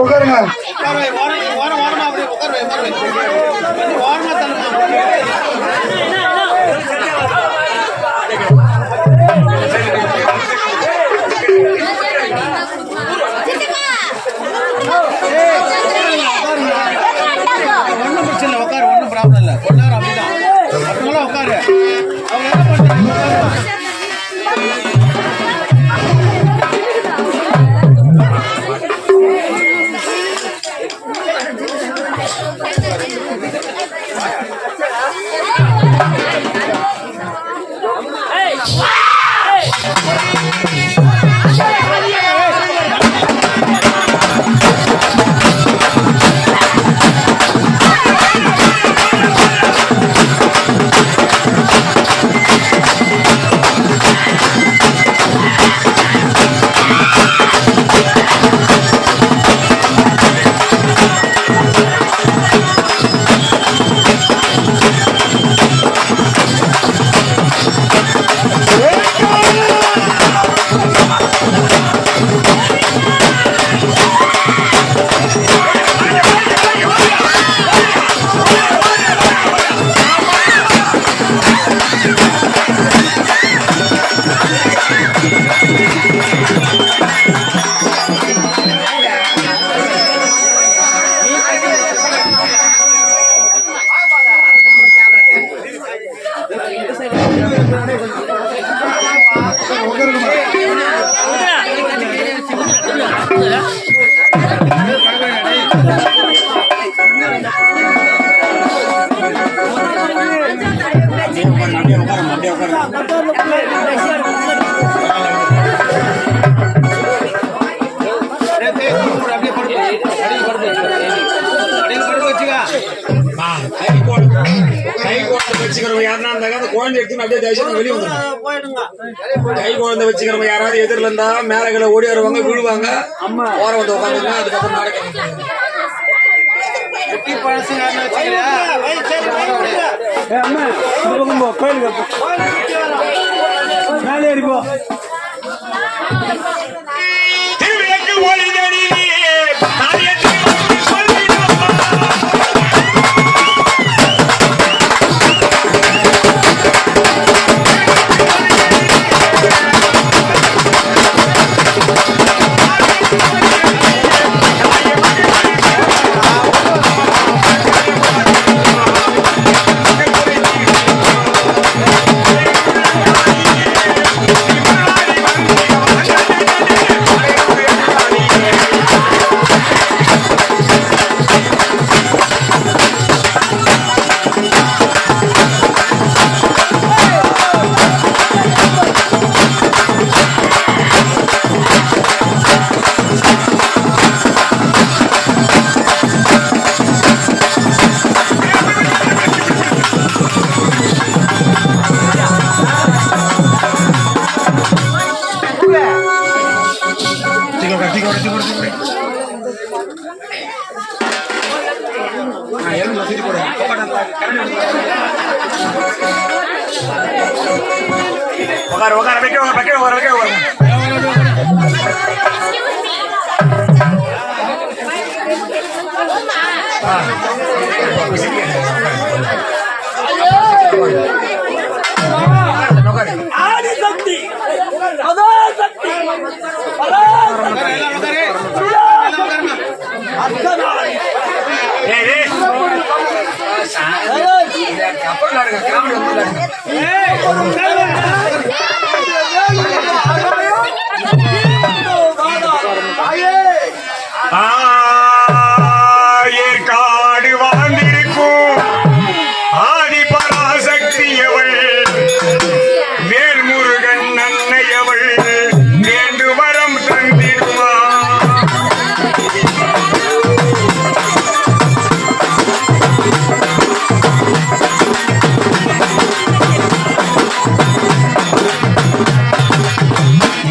உட்காருங்க. ஒன்றும் பிரச்சனை இல்லை, உட்காரு, ஒன்றும் ப்ராப்ளம் இல்லை. கொண்டாரு அப்படிதான் மற்றவங்களாம் உட்காரு. அவங்க என்ன பண்ணுறாங்க? கை குழந்தை வச்சுக்கிறவங்க யாராவது எதிரில இருந்தா மேலகளை ஓடி வருவாங்க, விழுவாங்க, ஓர வந்து உட்காந்துங்க. அதுக்கப்புறம் மேலே ஏறிப்போ. ஏற்காடு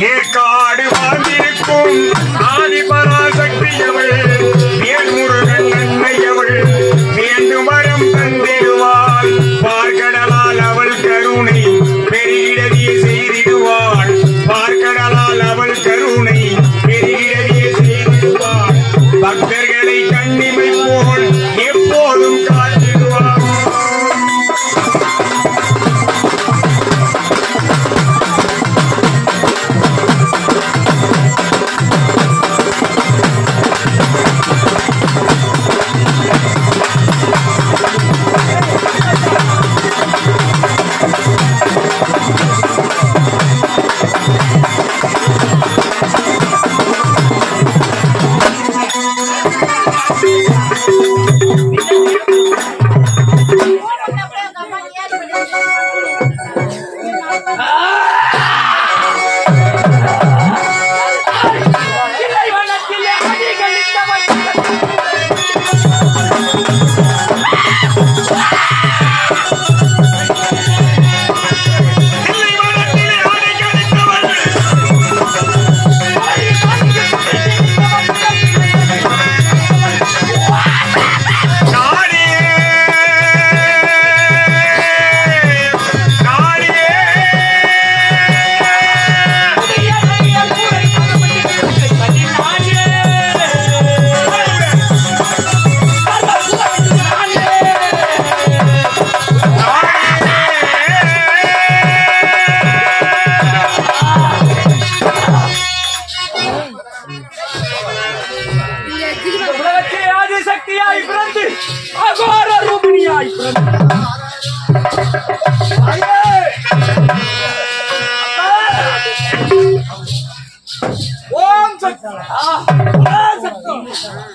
ஏற்காடு வாழ்ந்திருக்கும் ஆதிபராசக்தியவள் வேல்முருகன் அன்னையவள் வேண்டும் வரம் தந்திடுவாள் பார்க்கடலால் அவள் கருணை பெருகிடவே செய்திடுவாள் பார்க்கடலால் அவள் கருணை பெருகிடவே செய்திடுவாள் பக்தர்களை கண்ணிமை போல் எப்போதும் காத்திடுவாள்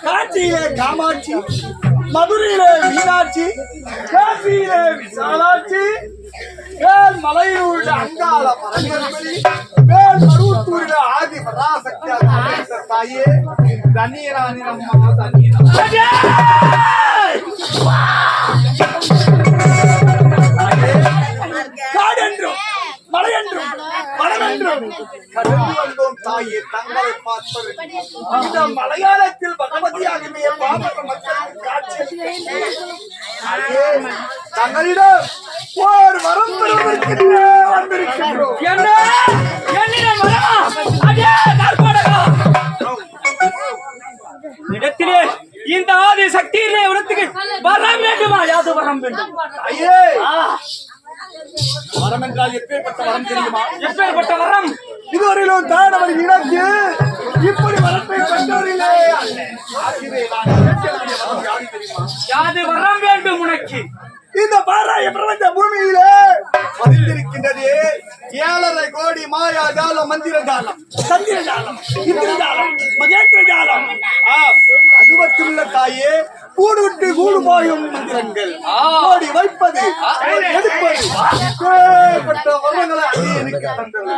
காட்சியிலே காமாட்சி, மதுரையிலே மீனாட்சி, காசியிலே விசாலாட்சி, வேல் மலையூரில் அங்காள பரமேஸ்வரி, வேல் மருவத்தூரில் ஆதி பராசக்தி தாயே தண்ணீராணி அம்மா தண்ணீர் காடென்றும் மலையென்றும் வனமென்றும் கடந்து வந்தோம் தாயே தங்களை பார்ப்பது இந்த மலையாளத்தில் பகவதியாகவே பாமர மக்களுக்கு காட்சி தங்களிடம் ஒரு வரம் பெறுவதற்கு வந்திருக்கின்றோம். இடத்திலே இந்த ஆதி சக்தியிலே உனத்துக்கு வரம் வேண்டுமா? யாது வரம் வேண்டும்? ஐயே வரம் என்றால் எப்பேற்பட்ட வரம் தெரியுமா? எப்பேற்பட்ட வரம்? இதுவரையிலும் தானவர் இறந்து இப்படி வரத்தை பெற்றோரிலே யாது வரம் வேண்டும் உனக்கு? இந்த பாராய பிரபஞ்ச பூமியிலே பதிந்திருக்கின்றது 7.5 கோடி மாயா ஜாலம், மந்திர ஜாலம், சந்திர ஜாலம், இந்திர ஜாலம், மகேந்திர ஜாலம். அது மட்டுமல்ல தாயே, கூடு விட்டு கூடு பாயும் மந்திரங்கள், கோடி வைப்பது, எடுப்பது, எனக்கு தந்தது.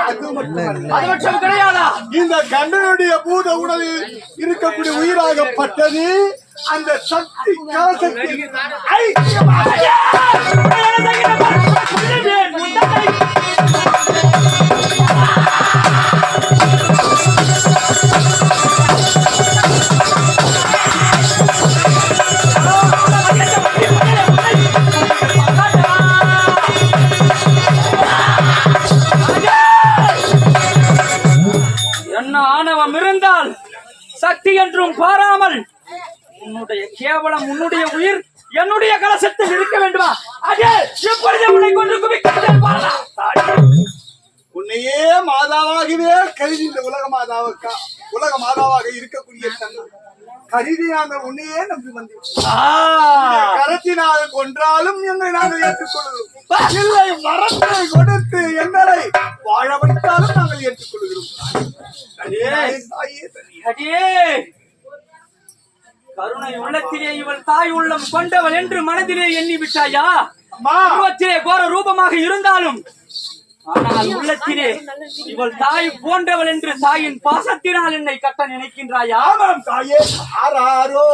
அது மட்டும் கிடையாதா? இந்த கண்ணனுடைய பூத உடலில் இருக்கக்கூடிய உயிராகப்பட்டது அந்த சக்தி கலசத்தில் என்ன ஆணவம் இருந்தால் சக்தி என்றும் பாராமல் உன்னுடைய கேவலம், உன்னுடைய உயிர் என்னுடைய கலசத்தில் இருக்க வேண்டுமா? அதே எப்பொழுது உன்னை கொண்டு குவிக்கிறேன். உன்னையே மாதாவாகவே கருதி இந்த உலக மாதாவாக இருக்கக்கூடிய கருதி நாங்கள் உன்னையே நம்பி வந்தோம். கரத்தினால் கொன்றாலும் எங்களை நாங்கள் ஏற்றுக்கொள்கிறோம். இல்லை மரத்தை கொடுத்து எங்களை வாழ வைத்தாலும் நாங்கள் ஏற்றுக்கொள்கிறோம். கருணை உள்ளத்திலே இவள் தாய் உள்ளம் கொண்டவள் என்று மனதிலே எண்ணி விட்டாயா? உருவத்திலே கோர ரூபமாக இருந்தாலும் ஆனால் உள்ளத்திலே இவள் தாய் போன்றவள் என்று தாயின் பாசத்தினால் என்னை கட்ட நினைக்கின்றாயா? ஆமாம் தாயே. ஆராரோ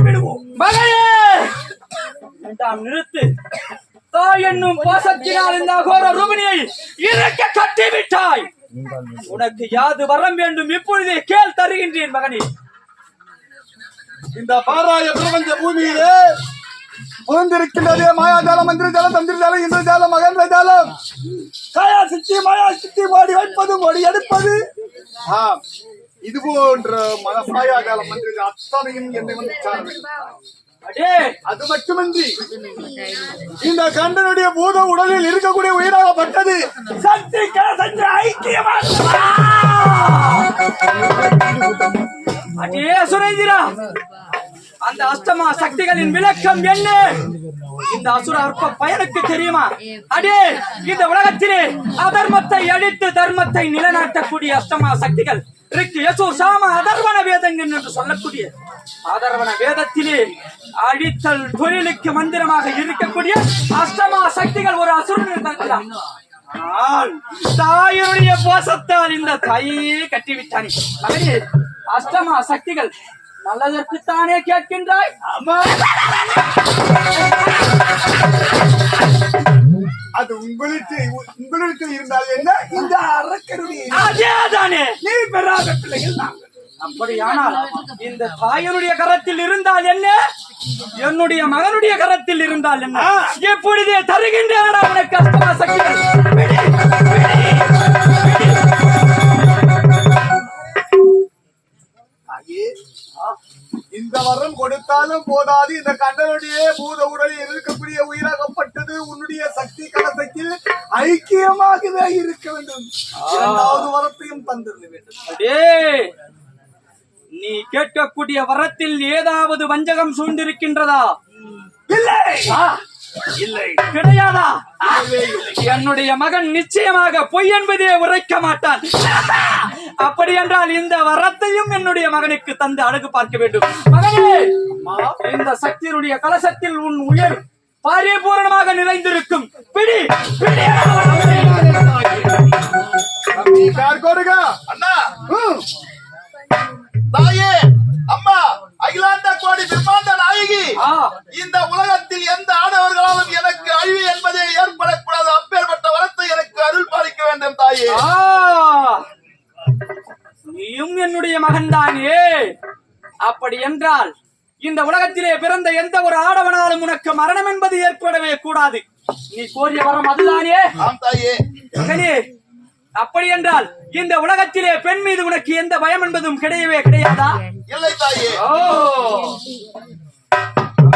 விடுவோம். மகளே வேண்டாம், நிறுத்து. தாய் என்னும் பாசத்தினால் இந்த அகோர ரூபினியை இறக்க கட்டிவிட்டாய். உனக்கு யாது வரம் வேண்டும் இப்பொழுதே கேள், தருகின்றேன் மகனே. இந்த பாராய பிரபஞ்ச பூமியிலே புகுந்திருக்கின்றதே மாயாஜாலம், மந்திரஜாலம், தந்திரஜாலம், இந்திரஜாலம், மகேந்திர ஜாலம், காயா சித்தி ஓடி வைப்பது ஓடி எடுப்பது. இது போன்ற மாயாஜாலம் மந்திர அத்தனையும் என்னை வந்து சார வேண்டும். அடே, அது மட்டுமின்றி இந்த கண்டனுடைய பூத உடலில் இருக்கக்கூடிய உயிராகப்பட்டது சக்தி கலசஞ்ச ஐக்கியமாக. அடே சுரேந்திரா, அந்த அஷ்டமா சக்திகளின் விளக்கம் என்ன? இந்த அசுர அற்ப பயனுக்கு தெரியுமா? அடே, இந்த உலகத்திலே அதர்மத்தை அழித்து தர்மத்தை நிலைநாட்டக்கூடிய அஷ்டமா சக்திகள் ரிக்கு, யசு, சாம, அதர்வன வேதங்கள் என்று சொல்லக்கூடிய அதர்வன வேதத்திலே அழித்தல் தொழிலுக்கு மந்திரமாக இருக்கக்கூடிய அஷ்டமா சக்திகள் ஒரு அசுரன் தந்தான். ஆனால் தாயுடைய பாசத்தால் இந்த தாயே கட்டிவிட்டானே. மகனே, அஷ்டமா சக்திகள் நல்லதற்குத்தானே கேட்கின்றாய்? அது உங்களுக்கு இருந்தால் என்ன? இந்த அறக்கருவி அதேதானே நீ பெறாத பிள்ளைகள் நாங்கள். அப்படியானால் இந்த தாயனுடைய கரத்தில் இருந்தால் என்ன, என்னுடைய மகனுடைய கரத்தில் இருந்தால் என்ன? எப்பொழுதே தருகின்றன உனக்கு அஷ்டமா சக்திகள். இந்த வரம் கொடுத்தாலும் போதாது. இந்த கண்டனுடைய பூத உடலில் இருக்கக்கூடிய உயிராகப்பட்டது உன்னுடைய சக்தி கலசத்தில் ஐக்கியமாகவே இருக்க வேண்டும். இரண்டாவது வரத்தையும் தந்திருக்க வேண்டும். அடே, நீ கேட்கக்கூடிய வரத்தில் ஏதாவது வஞ்சகம் சூழ்ந்திருக்கின்றதா? இல்லை, இல்லை, கிடையாதா? என்னுடைய மகன் நிச்சயமாக பொய் என்பதே உரைக்க மாட்டான். அப்படி என்றால் இந்த வரத்தையும் என்னுடைய மகனுக்கு தந்து அழகு பார்க்க வேண்டும். மகனே, இந்த சக்தியினுடைய கலசத்தில் உன் உயிர் பரிபூரணமாக நிறைந்திருக்கும். பிடி பிடி அண்ணா, தாயே, அம்மா, அகிலாண்ட கோடி பிரம்மாண்ட நாயகி, இந்த உலகத்தில் எந்த ஆடவர்களாலும் எனக்கு அழிவு என்பதே ஏற்படக்கூடாது. அப்பேற்பட்ட வரத்தை எனக்கு அருள் பாலிக்க வேண்டும் தாயே. நீயும் என்னுடைய மகன் தானே. அப்படி என்றால் இந்த உலகத்திலே பிறந்த எந்த ஒரு ஆடவனாலும் உனக்கு மரணம் என்பது ஏற்படவே கூடாது. நீ கோரிய வரம் அதுதானே? ஆம் தாயே. மகனே, அப்படி என்றால் இந்த உலகத்திலே பெண் மீது உனக்கு எந்த பயம் என்பதும் கிடையவே கிடையாதா? இல்லை தாயே.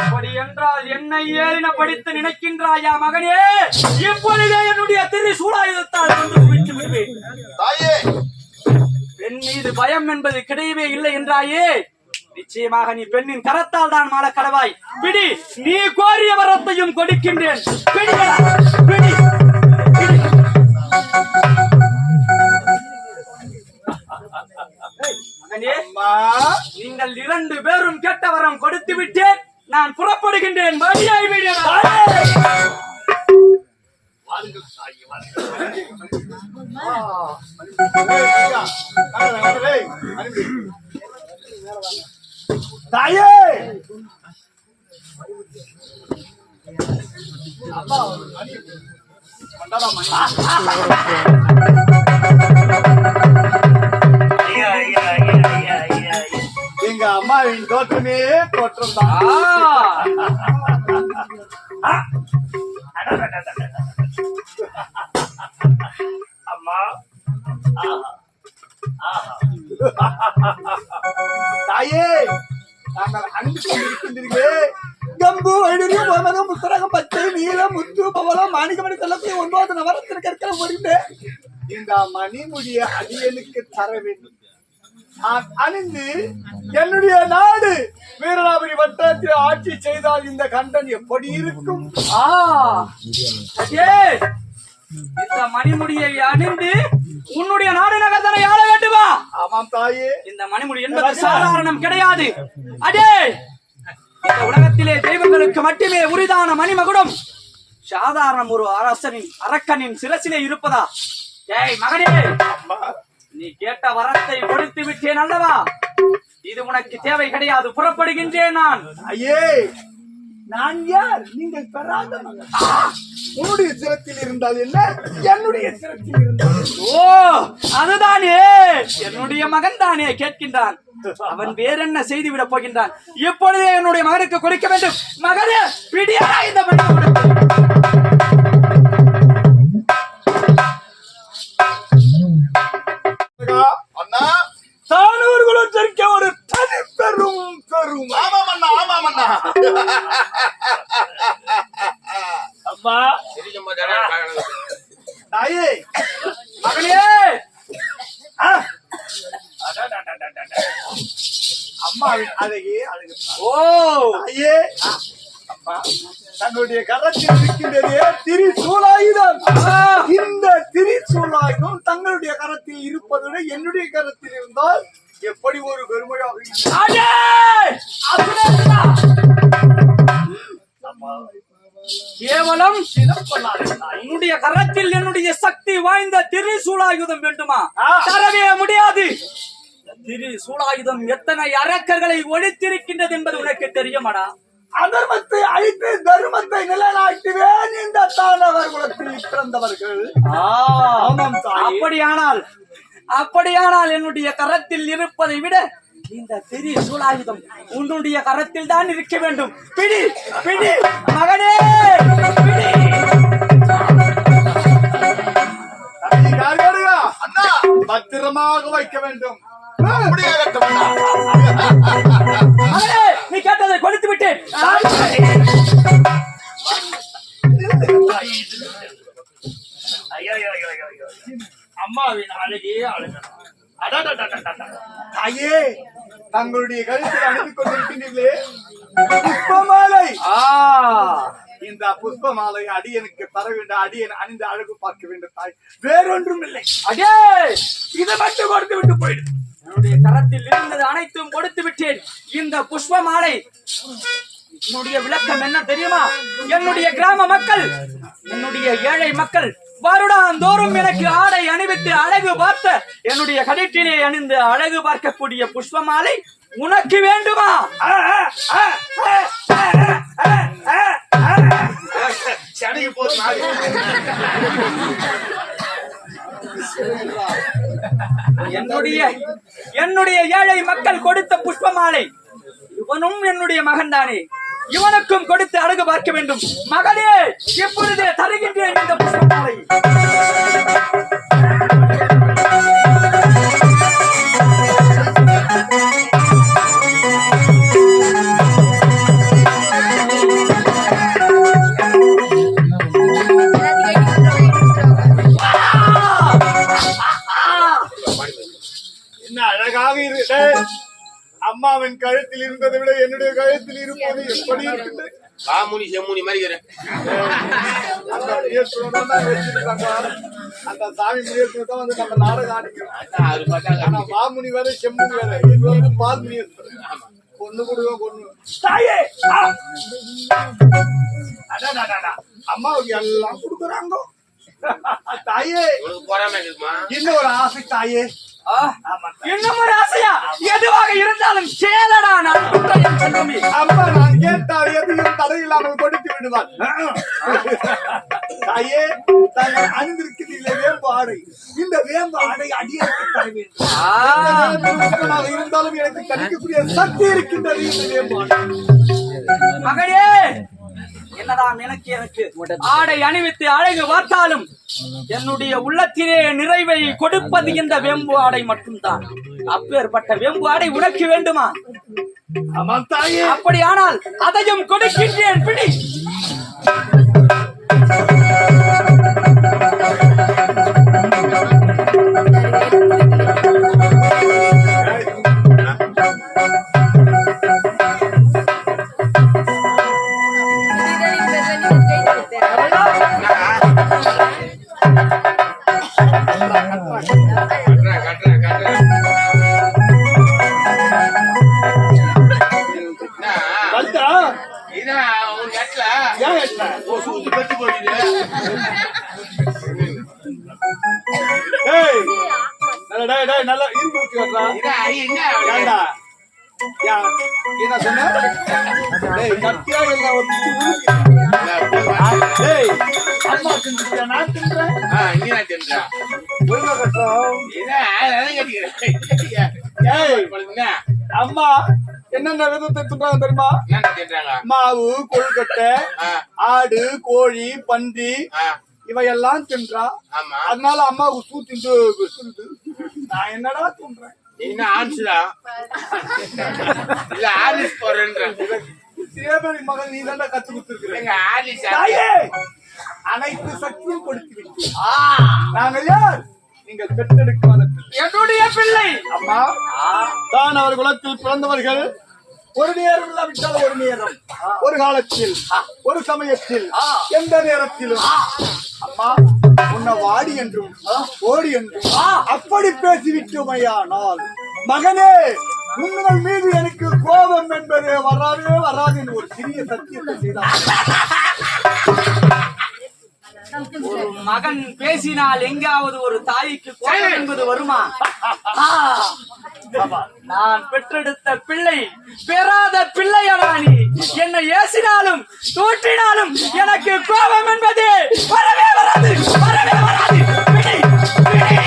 அப்படி என்றால் என்னை ஏறின படித்து நினைக்கின்றாயா மகனே? இப்பொழுதே என்னுடைய திரு சூடாயுதத்தால் கொண்டு குவித்து விடுவேன். தாயே, பெண் மீது பயம் என்பது கிடையவே இல்லை என்றாயே. நிச்சயமாக நீ பெண்ணின் கரத்தால் தான் மாட கடவாய். பிடி, நீ கோரிய வரத்தையும் கொடுக்கின்றேன். பிடிகளா, பிடி, பிடி. மகனே, நீங்கள் 2 பேரும் கேட்ட வரம் கொடுத்து விட்டேன். நான் புறப்படுகின்றேன். மரியாதை வீடு. தாயே, எங்க அம்மாவின் தோற்றமே தோற்றம் தான். அம்மா, தாயே, நாங்கள் அன்பு கொண்டிருக்கின்றீர்களே. கம்பு, வைடூரியம், மரகம், புத்தரகம், பச்சை, நீலம், முத்து, பவளம், மாணிக்கமணி சொல்லக்கூடிய 9 நவரத்திற்கு இருக்கிற முடிந்து இந்த மணிமுடிய அடியனுக்கு தர வேண்டும். நான் அணிந்து என்னுடைய நாடு வீரராபுரி வட்டத்தில் ஆட்சி செய்தால் இந்த கண்டன் எப்படி இருக்கும்? இந்த மணிமுடியை அணிந்து உன்னுடைய நாடு நகர்தனை ஆள வேண்டுமா? ஆமாம் தாயே. இந்த மணிமுடி என்பது சாதாரணம் கிடையாது. அடே, இந்த உலகத்திலே தெய்வங்களுக்கு மட்டுமே உரிதான மணிமகுடம் சாதாரண ஒரு அரக்கனின் சிரசிலே இருப்பதா? ஏய் மகனே, நீ கேட்ட வரத்தை கொடுத்து விட்டேன் அல்லவா? இது உனக்கு தேவை கிடையாது. புறப்படுகின்றேன் நான். ஐயே, நான் யார்? நீங்கள் பெறாத மகன். உன்னுடைய சிரத்தில் இருந்தால் என்ன, என்னுடைய சிரத்தில் இருந்தால் என்ன? ஓ, அதுதானே என்னுடைய மகன் தானே கேட்கின்றான். அவன் வேறென்ன செய்து விட போகின்றான். இப்பொழுதே என்னுடைய மகனுக்கு கொடுக்க வேண்டும். மகனே, பிடியா இந்த மகனை. அண்ணா, தானூர்களுக்கு ஒரு தனி பெரும் பெரும். ஆமாம் அண்ணா, ஆமாம் அண்ணா. அம்மா, தாயே, மகனே, அம்மாவின் அழகே அழகு. ஓ தாயே, அம்மா, தன்னுடைய கரத்தில் இருக்கின்றதே திரிசூலாயுதம். இந்த திரிசூலாயுதம் தங்களுடைய கரத்தில் இருப்பதுடன் என்னுடைய கரத்தில் இருந்தால் எப்படி ஒரு பெருமையாக இருக்கும். கேவலம் என்னுடைய கரத்தில் என்னுடைய சக்தி வாய்ந்த திரிசூலாயுதம் வேண்டுமா? தரவே முடியாது. திரிசூலாயுதம் எத்தனை அரக்கர்களை ஒழித்திருக்கின்றது என்பது உனக்கு தெரியுமாடா? அதர்மத்தை அழித்து தர்மத்தை நிலைநாட்டுவேன் இந்த தானவர் குலத்தில் பிறந்தவர்கள். அப்படியானால் என்னுடைய கரத்தில் இருப்பதை விட இந்த திரிசூலாயுதம் உன்னுடைய கரத்தில் தான் இருக்க வேண்டும். பிடி பிடி மகனே, பிடி. அண்ணா, பத்திரமாக வைக்க வேண்டும். நீ கேட்டதை கொடுத்து விட்டேன். அம்மாவின் அழகே அழகு. தாயே, தங்களுடைய கழுத்தில் அணிந்து கொண்டிருக்கின்றீர்களே புஷ்பமாலை. இந்த புஷ்பமாலை அடியனுக்கு தர வேண்டும். அடியன் அணிந்து அழகு பார்க்க வேண்டும். தாய், வேறொன்றும் இல்லை. அடே, இதை மட்டும் கொடுத்து விட்டு போயிடு. என்னுடைய கரத்தில் இருந்தது அனைத்தும் கொடுத்து விட்டேன். இந்த புஷ்ப மாலை என்னுடைய விளக்கம் என்ன தெரியுமா? என்னுடைய கிராம மக்கள், என்னுடைய ஏழை மக்கள் வருடாந்தோறும் எனக்கு ஆடை அணிவித்து அழகு பார்த்த என்னுடைய கழுத்திலே அணிந்து அழகு பார்க்கக்கூடிய புஷ்ப மாலை உனக்கு வேண்டுமா? என்னுடைய ஏழை மக்கள் கொடுத்த புஷ்ப மாலை இவனும் என்னுடைய மகன் தானே, இவனுக்கும் கொடுத்து அழகு பார்க்க வேண்டும். மகனே, எப்பொழுதே தருகின்றேன் இந்த புஷ்ப மாலை. என்ன அழகாக இருக்கு. அம்மாவின் கழுத்தில் இருந்ததை விட என்னுடைய கழுத்தில் இருப்பது எப்படி இருக்குது? வாமுனி செம்முனி மாதிரி அந்த சாமி முனியத்துல தான் வந்து நம்ம நாடகம் ஆடிக்கிறோம். ஆனா வாமுனி வேற செம்முனி வேற. இது வந்து பால் முனியர். பொண்ணு கொடுவோம் பொண்ணு. தாயே, அம்மாவுக்கு எல்லாம் கொடுக்குறாங்க. தாயே, இன்னும் ஒரு ஆசை தாயே. இன்னும் ஒரு ஆசையா? எதுவாக இருந்தாலும் கேளடா. அம்மா, நான் கேட்டால் எதையும் தடை இல்லாமல் கொடுத்து விடுவார். தாயே, தாங்கள் அணிந்திருக்கிறீர்களே வேம்பு ஆடை. இந்த வேம்பு ஆடை அடியேற்கு தர வேண்டும். இருந்தாலும் எனக்கு கிடைக்கக்கூடிய சக்தி இருக்கின்றது இந்த வேம்பு ஆடை. மகளே, என்னதான் எனக்கு ஆடை அணிவித்து அழகு பார்த்தாலும் என்னுடைய உள்ளத்திலே நிறைவை கொடுப்பது இந்த வேம்பு ஆடை மட்டும்தான். அப்பேற்பட்ட வேம்பு ஆடை உனக்கு வேண்டுமா? அப்படியானால் அதையும் கொடுக்கின்றேன். பிடி. நல்லா இரும்பு என்ன சொன்ன? டேய், கத்தியா எல்லாம் ஒரு பிச்சு விழுக்கு. டேய், அம்மா தின்னுட்டியா, நான் தின்றேன். ஒழுங்கா கட்டும். ஏய், அம்மா என்னென்ன விதத்தை தின்றாங்க தெரியுமா? மாவு, கொழுக்கட்டை, ஆடு, கோழி, பன்றி இவையெல்லாம் தின்றா. அதனால அம்மாவுக்கு சூத்திட்டு விசுறுது. நான் என்னடா தின்றேன்? சிவபெரி மகள் நீ தாண்டா கத்து கொடுத்துருக்க. அனைத்து சக்தியும் கொடுத்து நாங்கள் யார்? நீங்கள் பெற்றெடுக்காத பிள்ளை. என்னுடைய பிள்ளை. அம்மா தான் அவர் குலத்தில் பிறந்தவர்கள் ஒரு நேரம் இல்லாவிட்டால் ஒரு நேரம், ஒரு காலத்தில், ஒரு சமயத்தில், எந்த நேரத்திலும் அம்மா உன்னை வாடி என்றும் ஓடி என்றும் அப்படி பேசிவிட்டோமையானால் மகனே உங்கள் மீது எனக்கு கோபம் என்பது வராதே வராது என்று ஒரு சிறிய சத்தியத்தை செய்தார். ஒரு மகன் பேசினால் எங்காவது ஒரு தாய்க்கு கோபம் என்பது வருமா? நான் பெற்றெடுத்த பிள்ளை பெறாத பிள்ளையடா நீ. என்னை ஏசினாலும் தூற்றினாலும் எனக்கு கோபம் என்பது வரவே வராது, வரவே வராது. பிடி, பிடி.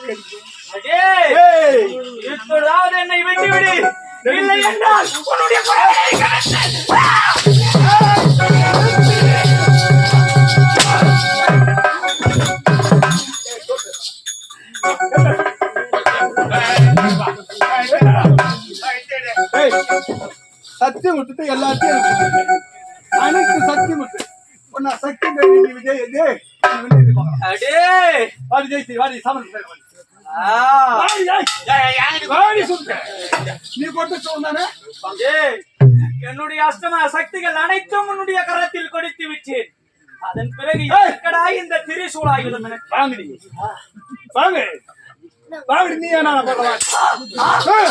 அடே ஏய், இப்பொழுதாவது என்னை விட்டுவிடு, இல்லை என்றால் உன்னுடைய குரலை கலந்து. ஏய், சத்தியம் விட்டுட்டு எல்லாத்தையும் அனைத்து சத்தியம் விட்டு உன்னை சக்தி விஜய் அடே வாடி ஜெயிச்சு வாடி சாமன் ஆ வாடி சொல்றேன் நீ கொண்டு சொன்னானே ஏய், என்னுடைய அஷ்டம சக்திகள் அனைத்தும் உன்னுடைய கரத்தில் கொடுத்து விட்டேன். அதன் பிறகு எதற்கடா இந்த திரிசூலாயுதம் எனக்கு? வாங்கடி வாங்க வாங்கடி நீ நான் போடுறேன்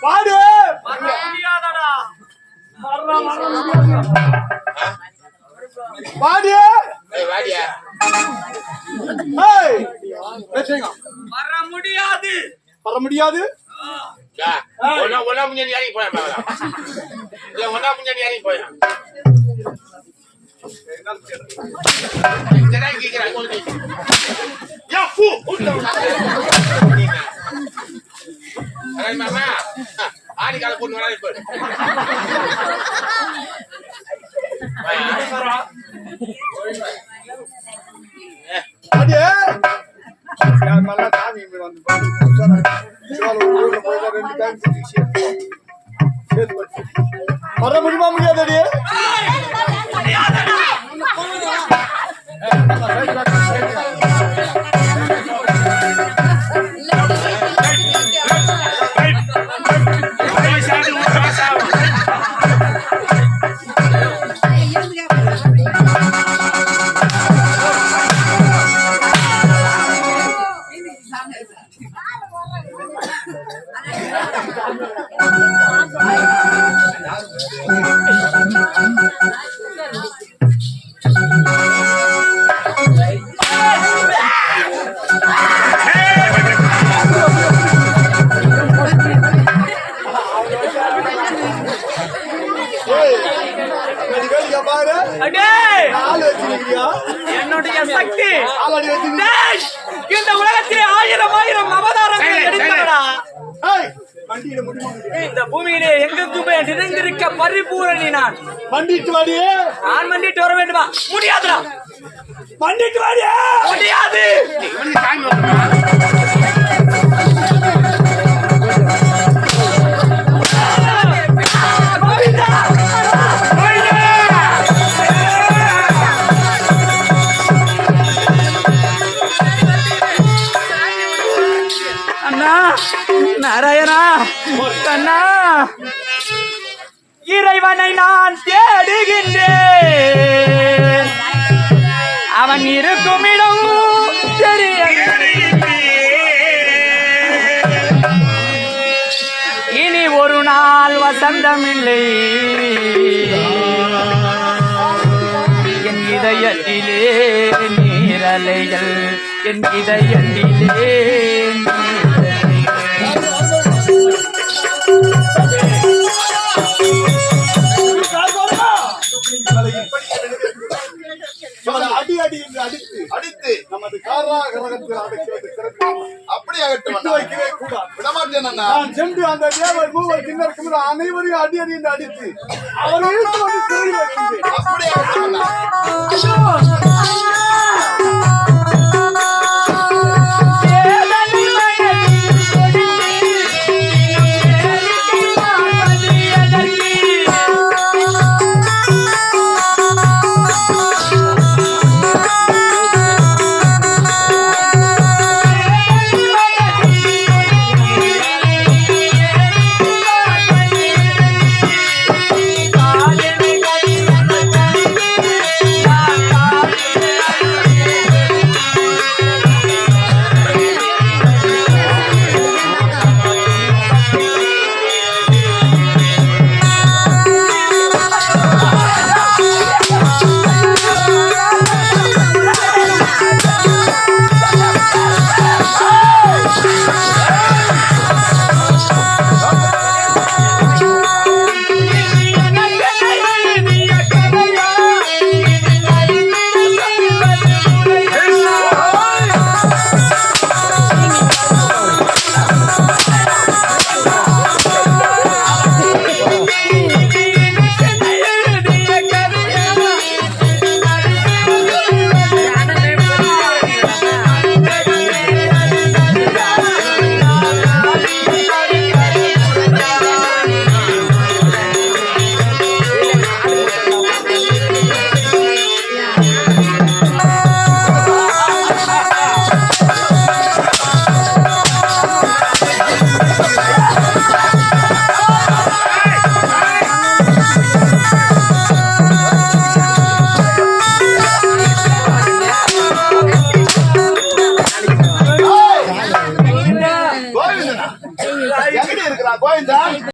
வாடு வர முடியாதடா. வாடு வாடியா ஏய் பேசுங்க வர முடியாது. வர முடியாது ஒன்னா முன்னாடி இறங்கி போயா இல்ல ஒன்னா முன்னாடி இறங்கி போயா மாமா ஆடி கால பொண்ணு வராது இப்போ வாடு யார் மல்ல சாமி வந்து ரெண்டு டைம் வர முடியுமா முடியாதடி பாரு அடே ஆள் வச்சிருக்கியா என்னுடைய சக்தி ஆளடி வச்சிருக்கியா டேய், இந்த உலகத்திலே ஆயிரம் ஆயிரம் அவதாரங்கள் எடுத்தவடா. ஏய் வண்டியில முடியுமா முடியாது இந்த பூமியிலே எங்குமே நிறைந்திருக்க பரிபூரணி நான். வண்டிட்டு வாடி நான் மண்டிட்டு வர வேண்டுமா? முடியாதுடா. வண்டிட்டு வாடி முடியாது. அண்ணா நாராயணா அண்ணா, இறைவனை நான் தேடுகின்றேன். அவன் இருக்கும் இடம் தெரியவில்லை. இனி ஒரு நாள் வசந்தமில்லை என் இதயத்திலே நீரலைகள், என் இதயத்திலே நீரலைகள். இவளை இப்படியே விடுவேன். இவளை அடி அடி என்று அடித்து அடித்து நமது காராகிரகத்தில் அடைக்கிறது சிறப்பு. அப்படி ஆகட்டும் விட்டு அண்ணா. வைக்கவே கூடாது. விடமாட்டேன் அண்ணா. நான் சென்று அந்த தேவர் மூவர் கிண்ணருக்கு அனைவரையும் அடி அடி என்று அடித்து அவரை இழுத்து வந்து சிறையில் வைக்கின்றேன். அப்படி